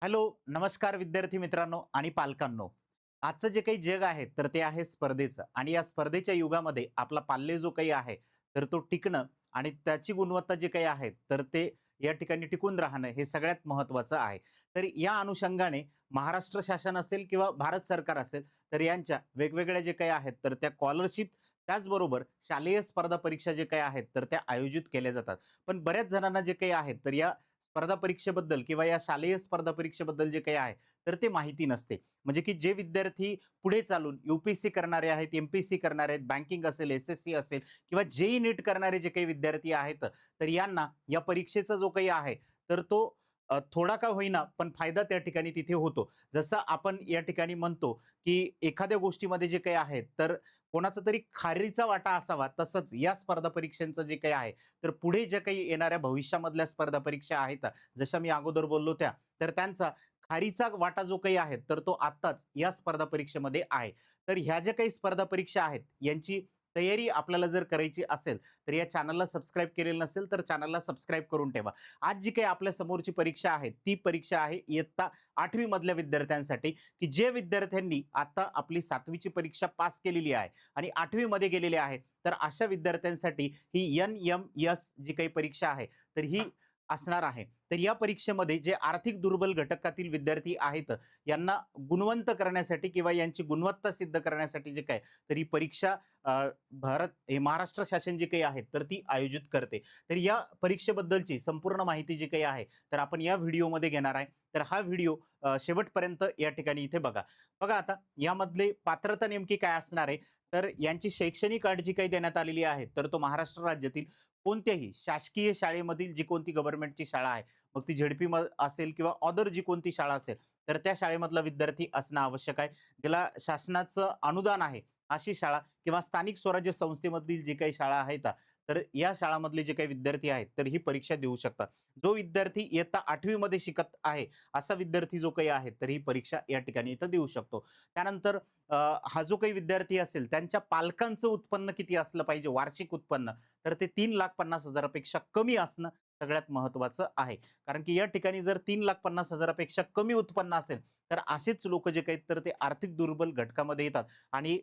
Hello, नमस्कार विद्यार्थी मित्रांनो आणि पालकांनो. आजचं जे काही जग आहे तर ते आहे स्पर्धेचं आणि या स्पर्धेच्या युगामध्ये आपला पाल्य जो काही आहे तर तो टिकणं आणि त्याची गुणवत्ता जे काही आहे तर ते या ठिकाणी टिकून राहणं हे सगळ्यात महत्त्वाचं आहे. तर या अनुषंगाने महाराष्ट्र शासन असेल किंवा भारत सरकार असेल तर यांच्या वेगवेगळ्या जे काही आहेत तर त्या स्कॉलरशिप त्याचबरोबर शालेय स्पर्धा परीक्षा जे काही आहेत तर त्या आयोजित केल्या जातात. पण बऱ्याच जणांना जे काही आहेत तर या स्पर्धा परीक्षेबद्दल किंवा या शालेय स्पर्धा परीक्षेबद्दल जे काही आहे तर ते माहिती नसते. म्हणजे की जे विद्यार्थी पुढे चालून UPSC करणारे आहेत, MPSC करणारे आहेत, बँकिंग असेल, SSC असेल किंवा JEE नीट करणारे जे काही विद्यार्थी आहेत, तर यांना या परीक्षेचा जो काही आहे तर तो थोडा का होईना पण फायदा त्या ठिकाणी तिथे होतो. जसं आपण या ठिकाणी म्हणतो, की एखाद्या गोष्टीमध्ये जे काही आहे तर कोणाचा तरी खारीचा वाटा असावा, तसंच या स्पर्धा परीक्षांचं जे काही आहे तर पुढे ज्या काही येणाऱ्या भविष्यामधल्या स्पर्धा परीक्षा आहेत, जशा मी अगोदर बोललो त्या, तर त्यांचा खारीचा वाटा जो काही आहे, तर तो आत्ताच या स्पर्धा परीक्षेमध्ये आहे. तर ह्या ज्या काही स्पर्धा परीक्षा आहेत, यांची तयारी आपल्याला जर करायची असेल, तर या चॅनलला सबस्क्राईब केलेलं नसेल, तर चॅनलला सबस्क्राईब करून ठेवा. आज जी काही आपल्या समोरची परीक्षा आहे, ती परीक्षा आहे इयत्ता 8वी मधल्या विद्यार्थ्यांसाठी, की जे विद्यार्थ्यांनी आता आपली 7वी परीक्षा पास केलेली आहे आणि 8वी मध्ये गेलेले आहेत, तर अशा विद्यार्थ्यांसाठी ही NMS जी काही परीक्षा आहे, तर ही असणार आहे. तर या परीक्षेमध्ये जे आर्थिक दुर्बल घटकातील विद्यार्थी आहेत, यांना गुणवंत करण्यासाठी किंवा यांची गुणवत्ता सिद्ध करण्यासाठी जे काय, तर ही परीक्षा भारत हे महाराष्ट्र शासन जे काही आहे, तर ती आयोजित करते. तर या परीक्षेबद्दलची संपूर्ण माहिती जी काही आहे, तर आपण या व्हिडिओमध्ये घेणार आहे. तर हा व्हिडिओ शेवटपर्यंत या ठिकाणी इथे बघा. बघा आता यामधले पात्रता नेमकी काय असणार आहे, तर यांची शैक्षणिक अट जी काही देण्यात आलेली आहे, तर तो महाराष्ट्र राज्यातील कोणत्याही शासकीय शाळेमधील जी कोणती गव्हर्नमेंटची शाळा आहे, मग ती झेडपी असेल किंवा अदर जी कोणती शाळा असेल, तर त्या शाळेमधला विद्यार्थी असणं आवश्यक आहे. ज्याला शासनाचं अनुदान आहे, अशी शाळा किंवा स्थानिक स्वराज्य संस्थेमधील जी काही शाळा आहेत, तर या शाळामधले जे काही विद्यार्थी आहेत, तर ही परीक्षा देऊ शकतात. जो विद्यार्थी इयत्ता 8वी मध्ये शिकत आहे, असा विद्यार्थी जो काही आहे, तर ही परीक्षा या ठिकाणी इथं देऊ शकतो. त्यानंतर हा जो काही विद्यार्थी असेल, त्यांच्या पालकांचं उत्पन्न किती असलं पाहिजे, वार्षिक उत्पन्न, तर ते 3,50,000 पेक्षा कमी असणं सगळ्यात महत्त्वाचं आहे. कारण की या ठिकाणी जर 3,50,000 पेक्षा कमी उत्पन्न असेल, तर असेच लोकं जे काही तर ते आर्थिक दुर्बल घटकामध्ये येतात आणि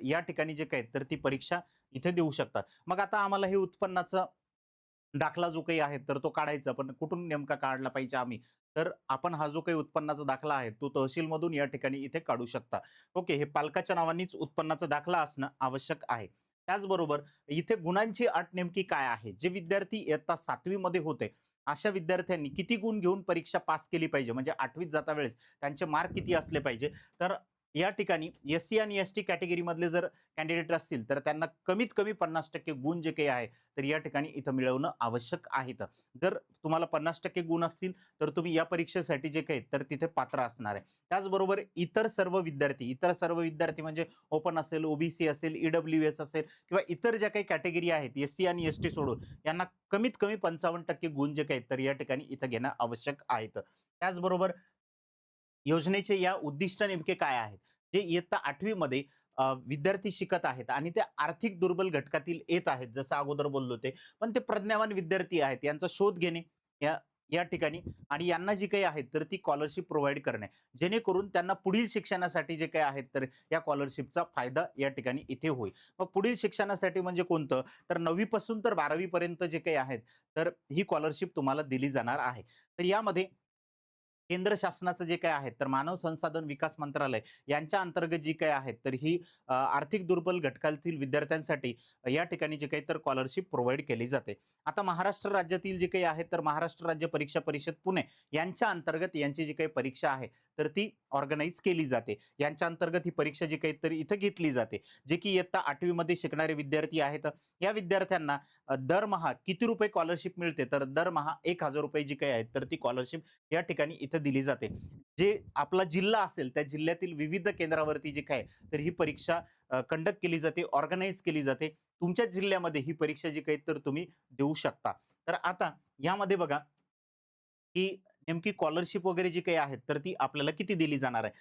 या ठिकाणी जे काही तर ती परीक्षा इथे देऊ शकतात. मग आता आम्हाला हे उत्पन्नाचं दाखला जो काही आहे, तर तो काढायचा. पण कुठून नेमका काढला पाहिजे आम्ही? तर आपण हा जो काही उत्पन्नाचा दाखला आहे, तो तहसीलमधून या ठिकाणी इथे काढू शकता. ओके, हे पालकाच्या नावानेच उत्पन्नाचा दाखला असणं आवश्यक आहे. त्याचबरोबर इथे गुणांची अट नेमकी काय आहे? जे विद्यार्थी इयत्ता 7वी मध्ये होते, अशा विद्यार्थ्यांनी किती गुण घेऊन परीक्षा पास केली पाहिजे? म्हणजे 8वीत जाता वेळेस त्यांचे मार्क किती असले पाहिजे? तर या ठिकाणी SC आणि ST कॅटेगरीमधले जर कॅन्डिडेट असतील, तर त्यांना कमीत कमी 50% गुण जे काही आहे, तर या ठिकाणी इथं मिळवणं आवश्यक आहेत. जर तुम्हाला 50% गुण असतील, तर तुम्ही या परीक्षेसाठी जे काही तर तिथे पात्र असणार आहे. त्याचबरोबर इतर सर्व विद्यार्थी म्हणजे ओपन असेल, OBC असेल, EWS असेल किंवा इतर ज्या काही कॅटेगरी आहेत, SC आणि ST सोडून यांना कमीत कमी 55% गुण जे काही तर या ठिकाणी इथं घेणं आवश्यक आहेत. त्याचबरोबर योजनेचे या उद्दिष्ट नेमके काय आहेत? जे इयत्ता 8वी मध्ये विद्यार्थी शिकत आहेत आणि ते आर्थिक दुर्बल घटकातील येत आहेत, जसं अगोदर बोललो ते. पण ते प्रज्ञावान विद्यार्थी आहेत, यांचा शोध घेणे या या ठिकाणी आणि यांना जी काही आहेत, तर ती स्कॉलरशिप प्रोव्हाईड करणे. जेणेकरून त्यांना पुढील शिक्षणासाठी जे काही आहेत, तर या स्कॉलरशिपचा फायदा या ठिकाणी इथे होईल. मग पुढील शिक्षणासाठी म्हणजे कोणतं? तर 9वी पासून तर 12वी पर्यंत जे काही आहेत, तर ही स्कॉलरशिप तुम्हाला दिली जाणार आहे. तर यामध्ये केंद्र शासनाचं जे काही आहे तर मानव संसाधन विकास मंत्रालय यांच्या अंतर्गत जी काही आहेत तर ही आर्थिक दुर्बल घटकातील विद्यार्थ्यांसाठी या ठिकाणी जे काही तर स्कॉलरशिप प्रोव्हाइड केली जाते. आता महाराष्ट्र राज्यातील जे काही आहे तर महाराष्ट्र राज्य परीक्षा परिषद पुणे यांच्या अंतर्गत यांची जी काही परीक्षा आहे तर ती ऑर्गनाइज केली जाते. यांच्या अंतर्गत ही परीक्षा जी काही तर इथं घेतली जाते. जे की इयत्ता 8वी मध्ये शिकणारे विद्यार्थी आहेत, या विद्यार्थ्यांना दरमहा किती रुपये स्कॉलरशिप मिळते? तर दरमहा 1,000 रुपये जी काही आहेत तर ती स्कॉलरशिप या ठिकाणी इथं दिली जाते. जे आपला जिल्हा असेल, त्या जिल्ह्यातील विविध केंद्रावरती जे काय तर ही परीक्षा कंडक्ट केली जाते, ऑर्गनाइज केली जाते. तुमच्या जिल्ह्यामध्ये ही परीक्षा जी काही तर तुम्ही देऊ शकता. तर आता यामध्ये बघा, की नेमकी स्कॉलरशिप वगैरे जी काही आहेत, तर ती आपल्याला किती दिली जाणार आहे?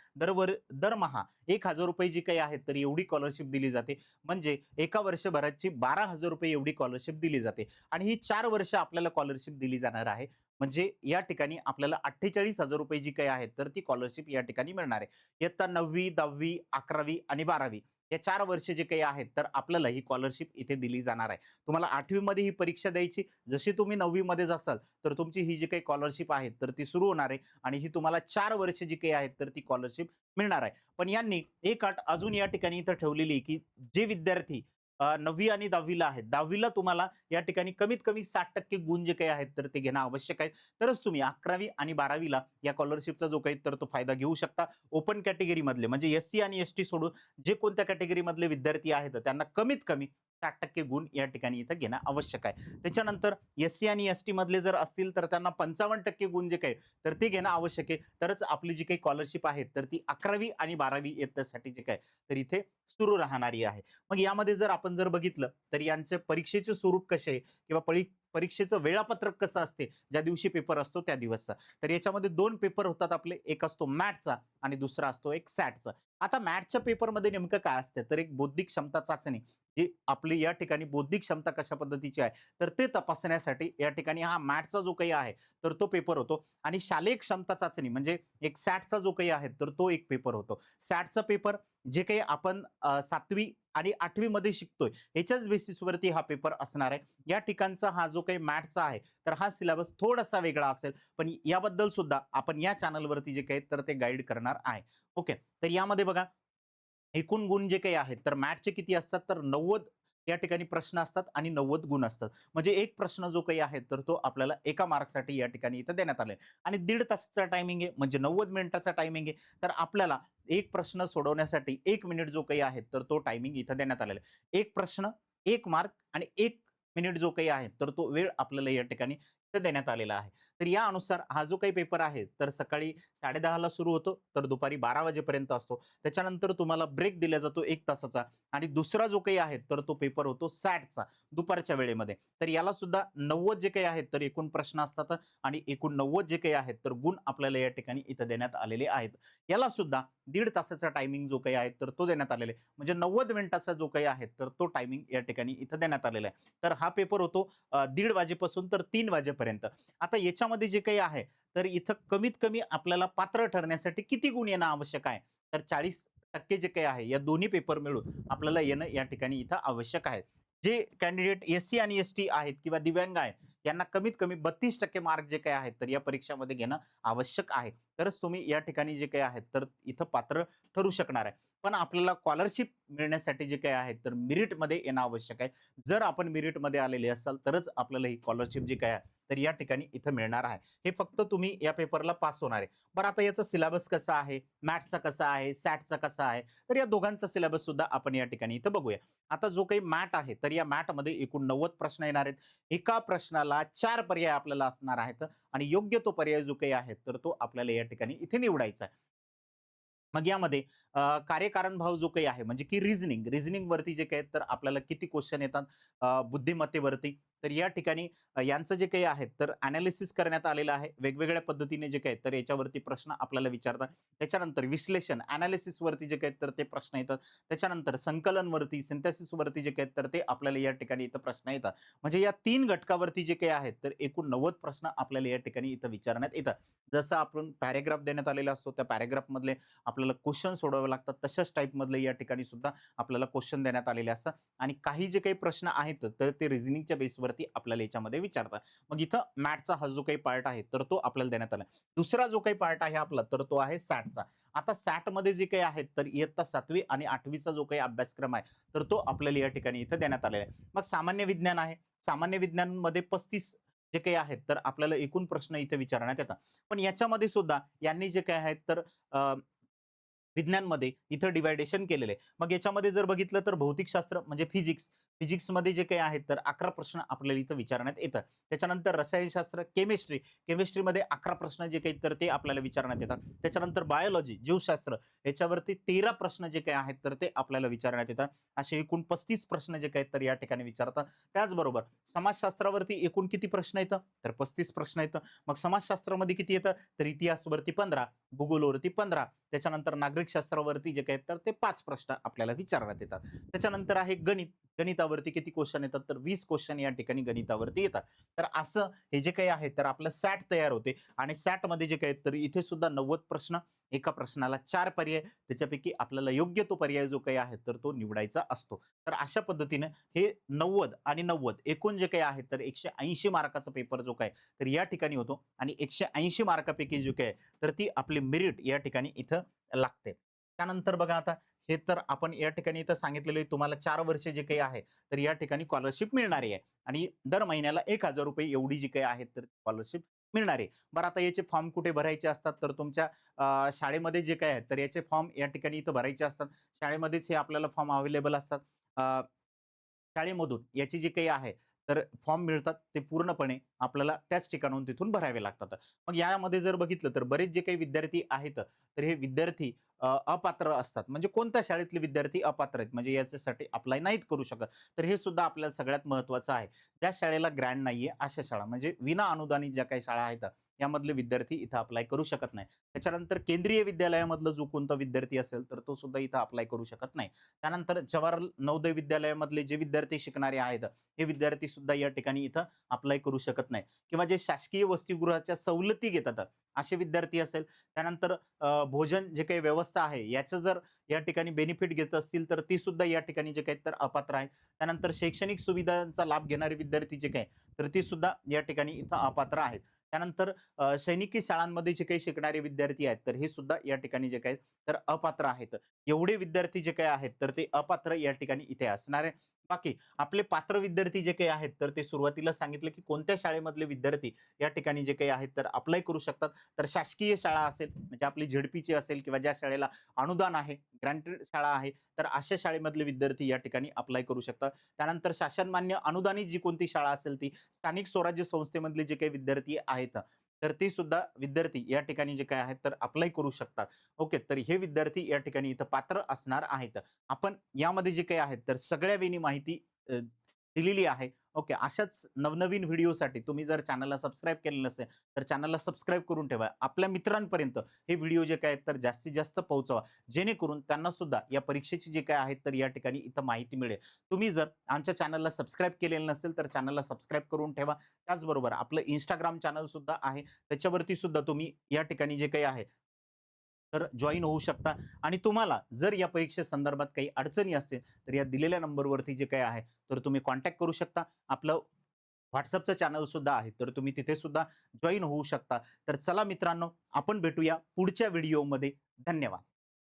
दरमहा ₹1,000 जी काही आहेत, तर एवढी स्कॉलरशिप दिली जाते. म्हणजे एका वर्षभराची ₹12,000 एवढी स्कॉलरशिप दिली जाते आणि ही 4 वर्ष आपल्याला स्कॉलरशिप दिली जाणार आहे. म्हणजे या ठिकाणी आपल्याला ₹48,000 जी काही आहेत, तर ती स्कॉलरशिप या ठिकाणी मिळणार आहे. इयत्ता 9वी, 10वी, 11वी आणि 12वी या 4 वर्ष जे काही आहेत, तर आपल्याला ही स्कॉलरशिप इथे दिली जाणार आहे. तुम्हाला 8वी मध्ये ही परीक्षा द्यायची. जशी तुम्ही 9वी मध्ये जासाल, तर तुमची ही जी काही स्कॉलरशिप आहे, तर ती सुरू होणार आहे आणि ही तुम्हाला 4 वर्ष जी काही आहेत, तर ती स्कॉलरशिप मिळणार आहे. पण यांनी एक अट अजून या ठिकाणी इथं ठेवलेली आहे, की जे विद्यार्थी 9वी आणि 10वी ला आहेत. 10वी ला तुम्हाला या ठिकाणी कमीत कमी 60% गुण जे काही आहेत, तर ते घेणं आवश्यक आहे. तरच तुम्ही 11वी आणि 12वी ला या स्कॉलरशिपचा जो काही तर तो फायदा घेऊ शकता. ओपन कॅटेगरी मधले म्हणजे एस-सी आणि एस-टी सोडून जे कोणत्या कॅटेगरी मधले विद्यार्थी आहेत, त्यांना कमीत कमी 60% गुण या ठिकाणी इथं घेणं आवश्यक आहे. त्याच्यानंतर एस-सी आणि एस-टी मधले जर असतील, तर त्यांना 55% गुण जे काही तर ते घेणं आवश्यक आहे. तरच आपली जी काही स्कॉलरशिप आहे, तर ती 11वी आणि 12वी इयत्तेसाठी जे काय तर इथे सुरू राहणारी आहे. मग यामध्ये जर आपण जर बघितलं, तर यांचे परीक्षेचे स्वरूप कसे आहे किंवा परीक्षेचं वेळापत्रक कसं असते, ज्या दिवशी पेपर असतो त्या दिवसचा. तर याच्यामध्ये 2 पेपर होतात आपले. एक असतो मॅथचा आणि दुसरा असतो एक सॅटचा. आता मॅथ्सच्या पेपरमध्ये नेमकं काय असतं, तर एक बौद्धिक क्षमता चाचणी, जी आपली या ठिकाणी बौद्धिक क्षमता कशा पद्धतीची आहे, तर ते तपासण्यासाठी या ठिकाणी हा मॅथ्सचा जो काही आहे, तर तो पेपर होतो आणि शालेय क्षमता चाचणी म्हणजे एक सॅटचा जो काही आहे, तर तो एक पेपर होतो. सॅटचा पेपर जे काही आपण 7वी आणि 8वी मध्ये शिकतोय, ह्याच्याच बेसिसवरती हा पेपर असणार आहे. या ठिकाणचा हा जो काही मॅथ्सचा आहे, तर हा सिलेबस थोडासा वेगळा असेल, पण याबद्दल सुद्धा आपण या चॅनलवरती जे काही तर ते गाईड करणार आहे. ओके. तर यामध्ये बघा एकूण गुण जे काही आहेत, तर मॅथ्सचे किती असतात, तर 90 या ठिकाणी प्रश्न असतात आणि 90 गुण असतात. म्हणजे एक प्रश्न जो काही आहे, तर तो आपल्याला एका मार्कसाठी या ठिकाणी इथं देण्यात आलाय आणि 1.5 तासाचा टायमिंग आहे, म्हणजे 90 मिनिटाचा टायमिंग आहे. तर आपल्याला एक प्रश्न सोडवण्यासाठी 1 मिनिट जो काही आहे, तर तो टायमिंग इथं देण्यात आलेला आहे. एक प्रश्न, 1 मार्क आणि 1 मिनिट जो काही आहे, तर तो वेळ आपल्याला या ठिकाणी इथं देण्यात आलेला आहे. तर या अनुसार हा जो काही पेपर आहे, तर सकाळी 10:30 ला सुरू होतो, तर दुपारी 12 वाजेपर्यंत असतो. त्याच्यानंतर तुम्हाला ब्रेक दिला जातो 1 तासाचा आणि दुसरा जो काही आहे, तर तो पेपर होतो सॅटचा दुपारच्या वेळेमध्ये. तर याला सुद्धा 90 जे काही आहेत, तर एकूण प्रश्न असतात आणि एकूण 90 जे काही आहेत, तर गुण आपल्याला या ठिकाणी इथं देण्यात आलेले आहेत. याला सुद्धा 1.5 तासाचा टायमिंग जो काही आहे, तर तो देण्यात आलेला आहे. म्हणजे 90 मिनिटाचा जो काही आहे, तर तो टायमिंग या ठिकाणी इथं देण्यात आलेला आहे. तर हा पेपर होतो 1:30 वाजेपासून तर 3 वाजेपर्यंत. आता याच्यामध्ये जे काही आहे, तर इथं कमीत कमी आपल्याला पात्र ठरण्यासाठी किती गुण येणं आवश्यक आहे? तर 40% जे काही आहे, या दोन्ही पेपर मिळून आपल्याला येणं या ठिकाणी इथं आवश्यक आहे. जे कॅन्डिडेट एस-सी आणि एस-टी आहेत किंवा दिव्यांग आहेत, यांना कमीत कमी 32% मार्क जे काही आहेत, तर या परीक्षामध्ये घेणं आवश्यक आहे. तरच तुम्ही या ठिकाणी जे काही आहेत, तर इथं पात्र ठरू शकणार आहे. पण आपल्याला स्कॉलरशिप मिळण्यासाठी जे काही आहे, तर मेरिटमध्ये येणं आवश्यक आहे. जर आपण मेरिटमध्ये आलेले असाल, तरच आपल्याला ही स्कॉलरशिप जी काही आहे, तर या ठिकाणी इथं मिळणार आहे. हे फक्त तुम्ही या पेपरला पास होणार आहे. बरं आता याचा सिलेबस कसा आहे? मॅथ्सचा कसा आहे? सॅटचा कसा आहे? तर या दोघांचा सिलेबस सुद्धा आपण या ठिकाणी इथं बघूया. आता जो काही मॅथ आहे, तर या मॅथमध्ये एकूण 90 प्रश्न येणार आहेत. एका प्रश्नाला 4 पर्याय आपल्याला असणार आहेत आणि योग्य तो पर्याय जो काही आहे, तर तो आपल्याला या ठिकाणी इथे निवडायचा आहे. मग यामध्ये कार्यकारण भाव जो काही आहे म्हणजे की रिझनिंग वरती जे काही आहेत, तर आपल्याला किती क्वेश्चन येतात बुद्धिमत्तेवरती. तर या ठिकाणी यांचं जे काही आहे तर एनालिसिस करण्यात आलेलं आहे. वेगवेगळ्या पद्धतीने जे काही तर याच्यावरती प्रश्न आपल्याला विचारतात. त्याच्यानंतर विश्लेषण एनालिसिस वरती जे काही तर ते प्रश्न येतात. त्याच्यानंतर संकलन वरती, सिंथेसिस वरती जे काही तर ते आपल्याला या ठिकाणी इथं प्रश्न येतात. म्हणजे या 3 घटकावरती जे काही आहेत तर एकूण 90 प्रश्न आपल्याला या ठिकाणी इथं विचारण्यात येतात. जसं आपण पॅराग्राफ देण्यात आलेला असतो, त्या पॅराग्राफ मधले आपल्याला क्वेश्चन सोडवावे लागतात. तशाच टाइपमधले या ठिकाणी सुद्धा आपल्याला क्वेश्चन देण्यात आलेले असतात आणि काही जे काही प्रश्न आहेत, तर ते रिझनिंगच्या बेसवरती आपल्याला याच्यामध्ये विचारतात. मग इथं मॅथ्सचा हा जो काही पार्ट आहे, तर तो आपल्याला देण्यात आला. दुसरा जो काही पार्ट आहे आपला, तर तो आहे सॅटचा. आता सॅटमध्ये जे काही आहेत, तर इयत्ता 7वी आणि 8वीचा जो काही अभ्यासक्रम आहे, तर तो आपल्याला या ठिकाणी इथं देण्यात आलेला आहे. मग सामान्य विज्ञान आहे. सामान्य विज्ञानमध्ये 35 जे काही आहेत, तर आपल्याला एकूण प्रश्न इथे विचारण्यात येतात. पण याच्यामध्ये सुद्धा यांनी जे काही आहेत, तर विज्ञानमध्ये इथं डिव्हायडेशन केलेलं आहे. मग याच्यामध्ये जर बघितलं तर भौतिकशास्त्र म्हणजे फिजिक्समध्ये जे काही आहेत तर 11 प्रश्न आपल्याला इथं विचारण्यात येतात. त्याच्यानंतर रसायनशास्त्र, केमिस्ट्रीमध्ये 11 प्रश्न जे काही तर ते आपल्याला विचारण्यात येतात. त्याच्यानंतर बायोलॉजी, जीवशास्त्र याच्यावरती 13 प्रश्न जे काही आहेत तर ते आपल्याला विचारण्यात येतात. असे एकूण 35 प्रश्न जे काही तर या ठिकाणी विचारतात. त्याचबरोबर समाजशास्त्रावरती एकूण किती प्रश्न येतं? तर 35 प्रश्न येतं. मग समाजशास्त्रामध्ये किती येतं? तर इतिहासवरती 15, भूगोलवरती 15, त्याच्यानंतर नागरिक शास्त्रावरती जे काही तर ते 5 प्रश्न आपल्याला विचारण्यात येतात. त्याच्यानंतर आहे गणित. गणितावरती किती क्वेश्चन येतात? तर 20 क्वेश्चन या ठिकाणी गणितावरती येतात. तर असं हे जे काही आहे तर आपलं सॅट तयार होते आणि सॅटमध्ये जे काही तर इथे सुद्धा 90 प्रश्न, एका प्रश्नाला 4 पर्याय, त्याच्यापैकी आपल्याला योग्य तो पर्याय जो काही आहे तर तो निवडायचा असतो. तर अशा पद्धतीने हे 90 आणि 90 एकूण जे काही आहे तर 180 मार्काचा पेपर जो काय तर या ठिकाणी होतो आणि 180 मार्कापैकी जो काही तर ती आपली मेरिट या ठिकाणी इथं लागते. त्यानंतर बघा आता हे तर आपण या ठिकाणी इथं सांगितलेलं आहे तुम्हाला 4 वर्ष जे काही आहे, तर या ठिकाणी स्कॉलरशिप मिळणारी आहे आणि दर महिन्याला ₹1000 एवढी जी काही आहे तर स्कॉलरशिप मिळणार आहे. बरं आता याचे फॉर्म कुठे भरायचे असतात तर तुमच्या शाळेमध्ये जे काही आहेत तर याचे फॉर्म या ठिकाणी इथं भरायचे असतात. शाळेमध्येच हे आपल्याला फॉर्म अवेलेबल असतात. अ, शाळेमधून याची जी काही आहे तर फॉर्म मिळतात ते पूर्णपणे आपल्याला त्याच ठिकाणाहून तिथून भरावे लागतात. मग यामध्ये जर बघितलं तर बरेच जे काही विद्यार्थी आहेत तर हे विद्यार्थी अपात्र असतात. म्हणजे कोणत्या शाळेतले विद्यार्थी अपात्र आहेत म्हणजे याच्यासाठी अप्लाय नाहीत करू शकत. तर हे सुद्धा आपल्याला सगळ्यात महत्त्वाचं आहे. ज्या शाळेला ग्रँट नाहीये अशा शाळा म्हणजे विना अनुदानित ज्या काही शाळा आहेत यामधले विद्यार्थी इथं अप्लाय करू शकत नाही. त्याच्यानंतर केंद्रीय विद्यालयामधला जो कोणता विद्यार्थी असेल तर तो सुद्धा इथं अप्लाय करू शकत नाही. त्यानंतर जवाहरलाल नवोदय विद्यालयामधले जे विद्यार्थी शिकणारे आहेत, हे विद्यार्थी सुद्धा या ठिकाणी इथं अप्लाय करू शकत नाही किंवा जे शासकीय वसतिगृहाच्या सवलती घेतात, असे विद्यार्थी असेल. त्यानंतर भोजन जे काही व्यवस्था आहे, याचं जर या ठिकाणी बेनिफिट घेत असतील, तर ती सुद्धा या ठिकाणी जे काही तर अपात्र आहेत. त्यानंतर शैक्षणिक सुविधांचा लाभ घेणारे विद्यार्थी जे काही तर ती सुद्धा या ठिकाणी इथं अपात्र आहेत. त्यानंतर सैनिकी शाळांमध्ये जे काही शिकणारे विद्यार्थी आहेत, तर हे सुद्धा या ठिकाणी जे काही तर अपात्र आहेत. एवढे विद्यार्थी जे काही आहेत, तर ते अपात्र या ठिकाणी इथे असणार आहे. बाकी आपले पात्र विद्यार्थी जे काही आहेत, तर ते सुरुवातीला सांगितलं, की कोणत्या शाळेमधले विद्यार्थी या ठिकाणी जे काही आहेत, तर अप्लाय करू शकतात. तर शासकीय शाळा असेल, म्हणजे आपली झेडपीची असेल किंवा ज्या शाळेला अनुदान आहे, ग्रँटेड शाळा आहे, तर अशा शाळेमधले विद्यार्थी या ठिकाणी अप्लाय करू शकतात. त्यानंतर शासनमान्य अनुदानित जी कोणती शाळा असेल, ती स्थानिक स्वराज्य संस्थेमधले जे काही विद्यार्थी आहेत, तर ते सुद्धा विद्यार्थी या ठिकाणी जे काही आहेत, तर अप्लाय करू शकतात. ओके. तर हे विद्यार्थी या ठिकाणी इथं पात्र असणार आहेत. आपण यामध्ये जे काही आहेत, तर सगळ्या वेळी माहिती दिलेली आहे. ओके. अशाच नवनवीन व्हिडिओसाठी तुम्ही जर चॅनलला सबस्क्राईब केलेलं नसेल, तर चॅनलला सबस्क्राईब करून ठेवा. आपल्या मित्रांपर्यंत हे व्हिडिओ जे काही आहेत, तर जास्तीत जास्त पोहोचवा. जेणेकरून त्यांना सुद्धा या परीक्षेची जे काही आहेत, तर या ठिकाणी इथं माहिती मिळेल. तुम्ही जर आमच्या चॅनलला सबस्क्राईब केलेलं नसेल, तर चॅनलला सबस्क्राईब करून ठेवा. त्याचबरोबर आपलं Instagram चॅनल सुद्धा आहे. त्याच्यावरती सुद्धा तुम्ही या ठिकाणी जे काही आहे, तर जॉइन होऊ शकता आणि तुम्हाला जर या परीक्षेसंदर्भात काही अडचणी असतील, तर या दिलेल्या नंबरवरती जे काही आहे, तर तुम्ही कॉन्टॅक्ट करू शकता. आपलं WhatsAppचं चॅनल सुद्धा आहे, तर तुम्ही तिथे सुद्धा जॉइन होऊ शकता. तर चला मित्रांनो, आपण भेटूया पुढच्या व्हिडिओमध्ये. धन्यवाद.